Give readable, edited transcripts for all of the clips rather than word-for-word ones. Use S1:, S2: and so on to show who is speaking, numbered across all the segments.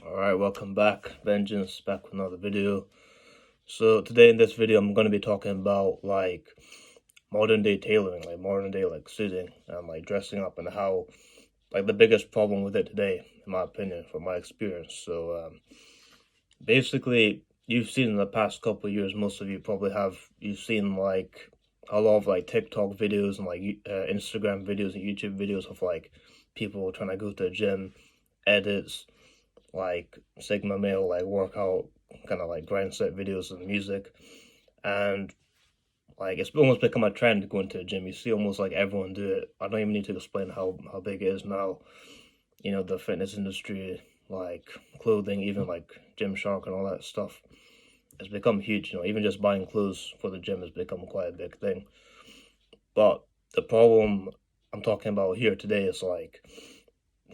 S1: Alright, welcome back. Vengeance back with another video. So today in this video I'm gonna be talking about like modern day tailoring, like modern day like suiting and like dressing up, and how like the biggest problem with it today, in my opinion, from my experience. So basically you've seen in the past couple of years, most of you probably have, you've seen like a lot of like TikTok videos and like Instagram videos and YouTube videos of like people trying to go to the gym, edits, like Sigma male, like workout, kind of like grind set videos and music. And like it's almost become a trend to go into the gym. You see almost like everyone do it. I don't even need to explain how big it is now. You know, the fitness industry, like clothing, even like Gymshark and all that stuff, has become huge. You know, even just buying clothes for the gym has become quite a big thing. But the problem I'm talking about here today is like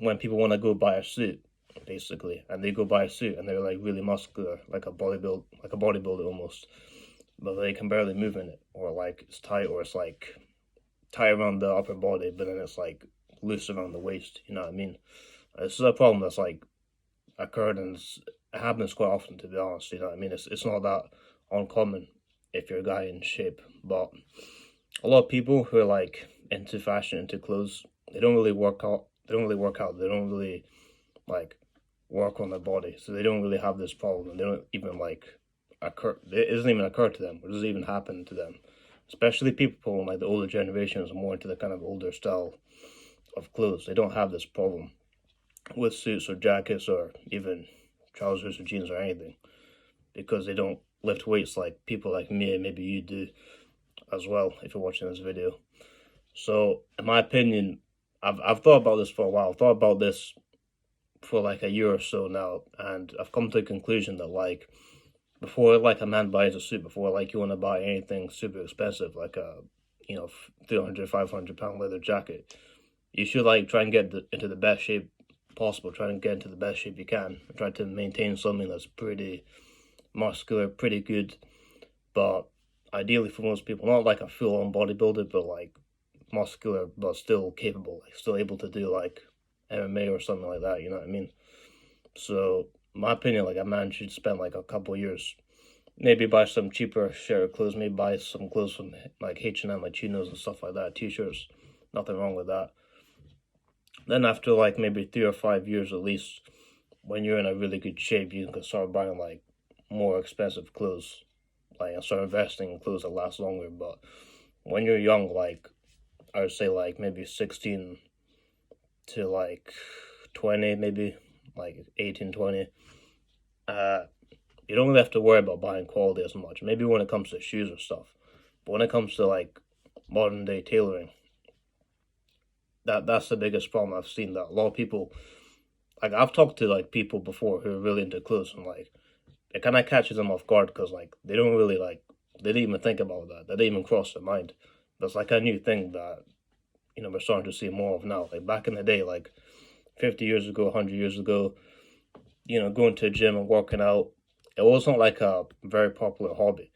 S1: when people want to go buy a suit, basically, and they go buy a suit and they're like really muscular, like a bodybuilder almost, but they can barely move in it, or like it's tight, or it's like tight around the upper body, but then it's like loose around the waist. You know what I mean? This is a problem that's like occurred, and it happens quite often, to be honest. You know what I mean? It's not that uncommon if you're a guy in shape, but a lot of people who are like into fashion, into clothes, they don't really work out. They don't really work out. They don't really like work on their body, so they don't really have this problem, and they don't even like occur. It doesn't even occur to them. It doesn't even happen to them. Especially people in like the older generations are more into the kind of older style of clothes. They don't have this problem with suits or jackets or even trousers or jeans or anything, because they don't lift weights like people like me, and maybe you do as well if you're watching this video. So in my opinion, I've thought about this for a while. I've thought about this for like a year or so now, and I've come to the conclusion that like before like a man buys a suit, before like you want to buy anything super expensive like a 300 500 pound leather jacket, you should like try and get into the best shape possible. Try and get into the best shape you can, and try to maintain something that's pretty muscular, pretty good, but ideally for most people, not like a full-on bodybuilder, but like muscular but still capable, like still able to do like MMA or something like that. You know what I mean? So, my opinion, like a man should spend like a couple years, maybe buy some cheaper share of clothes, maybe buy some clothes from like H&M, like chinos and stuff like that, t-shirts. Nothing wrong with that. Then after like maybe 3 or 5 years at least, when you're in a really good shape, you can start buying like more expensive clothes, like and start investing in clothes that last longer. But when you're young, like I would say like maybe 16 to like 20, maybe like 18, 20, you don't really have to worry about buying quality as much. Maybe when it comes to shoes or stuff, but when it comes to like modern day tailoring, that's the biggest problem I've seen. That a lot of people, like I've talked to like people before who are really into clothes, and like it kind of catches them off guard, because like they don't really like, they didn't even think about that. That didn't even cross their mind. That's like a new thing that we're starting to see more of now. Like back in the day, like 50 years ago, 100 years ago, going to a gym and working out, it wasn't like a very popular hobby.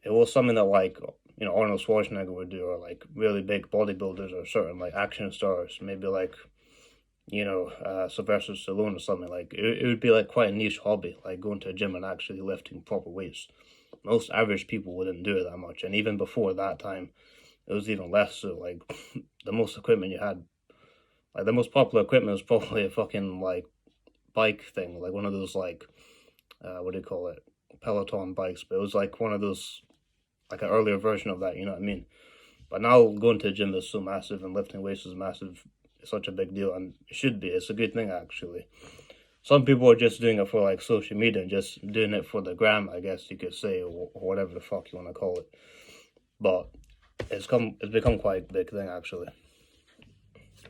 S1: It was something that like Arnold Schwarzenegger would do, or like really big bodybuilders, or certain like action stars, maybe like Sylvester Stallone or something. Like it would be like quite a niche hobby, like going to a gym and actually lifting proper weights. Most average people wouldn't do it that much, and even before that time, it was even less so. Like the most equipment you had, like the most popular equipment was probably a fucking like bike thing, like one of those like what do you call it, Peloton bikes, but it was like one of those, like an earlier version of that. You know what I mean? But now going to the gym is so massive, and lifting weights is massive. It's such a big deal, and it should be. It's a good thing actually. Some people are just doing it for like social media, and just doing it for the gram, I guess you could say, or whatever the fuck you want to call it. But it's become quite a big thing actually.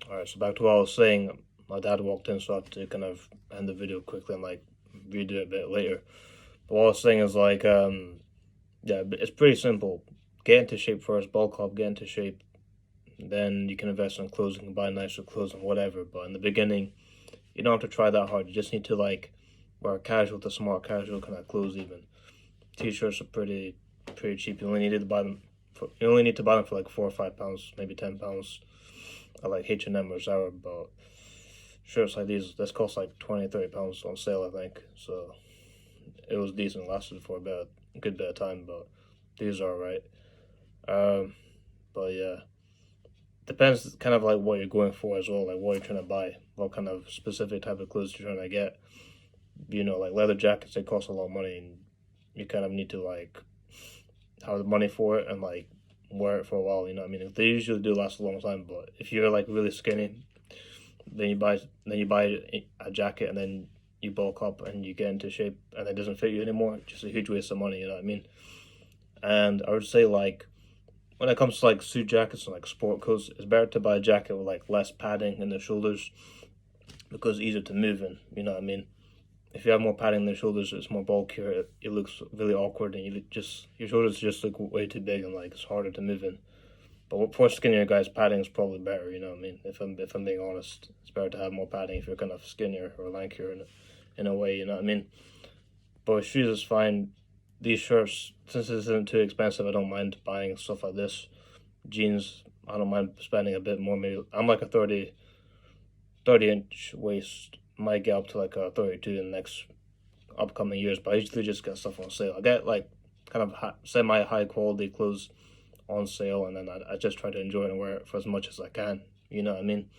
S1: All right, so back to what I was saying. My dad walked in, so I had to kind of end the video quickly and like redo it a bit later. But what I was saying is like, yeah, it's pretty simple. Get into shape first, bulk up, get into shape. Then you can invest in clothes, you can buy nicer clothes and whatever. But in the beginning, you don't have to try that hard. You just need to like wear casual to smart casual kind of clothes. Even t-shirts are pretty cheap. You only need to buy them. You only need to buy them for like £4 or £5, maybe £10, at like H&M or Zara. But shirts like these. This cost like 20-30 pounds on sale, I think. So it was decent, lasted for a good bit of time, but these are alright. But yeah, depends kind of like what you're going for as well, like what you're trying to buy, what kind of specific type of clothes you're trying to get. You know, like leather jackets, they cost a lot of money, and you kind of need to like have the money for it and like wear it for a while. You know what I mean? They usually do last a long time, but if you're like really skinny, then you buy a jacket and then you bulk up and you get into shape and it doesn't fit you anymore. Just a huge waste of money. You know what I mean? And I would say like when it comes to like suit jackets and like sport coats, it's better to buy a jacket with like less padding in the shoulders because it's easier to move in. You know what I mean? If you have more padding in the shoulders, it's more bulkier. It looks really awkward, and your shoulders just look way too big, and like it's harder to move in. But for skinnier guys, padding is probably better. You know what I mean? If I'm being honest, it's better to have more padding if you're kind of skinnier or lankier in a way. You know what I mean? But shoes is fine. These shirts, since this isn't too expensive, I don't mind buying stuff like this. Jeans, I don't mind spending a bit more. Maybe I'm like a 30-inch waist. Might get up to like a 32 in the next upcoming years, but I usually just get stuff on sale. I get like kind of semi high quality clothes on sale, and then I just try to enjoy it and wear it for as much as I can. You know what I mean?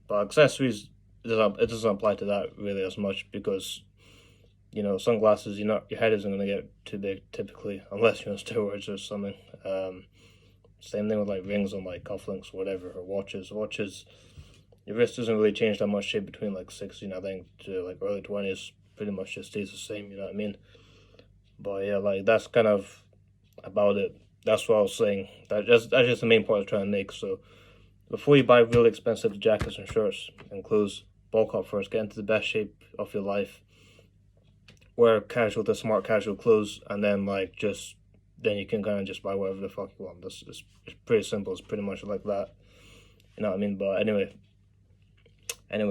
S1: But accessories, it doesn't apply to that really as much because you know sunglasses, your head isn't gonna get too big typically unless you're on steroids or something. Same thing with like rings and like cufflinks or whatever, or watches. Watches, your wrist doesn't really change that much shape between like 16, I think, to like early 20s. Pretty much just stays the same, you know what I mean? But yeah, like that's kind of about it. That's what I was saying. That's just the main point I was trying to make. So before you buy really expensive jackets and shirts and clothes, bulk up first, get into the best shape of your life. Wear casual to smart casual clothes, and then like then you can kind of just buy whatever the fuck you want. It's pretty simple. It's pretty much like that. You know what I mean? But anyway,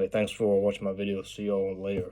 S1: thanks for watching my video. See you all later.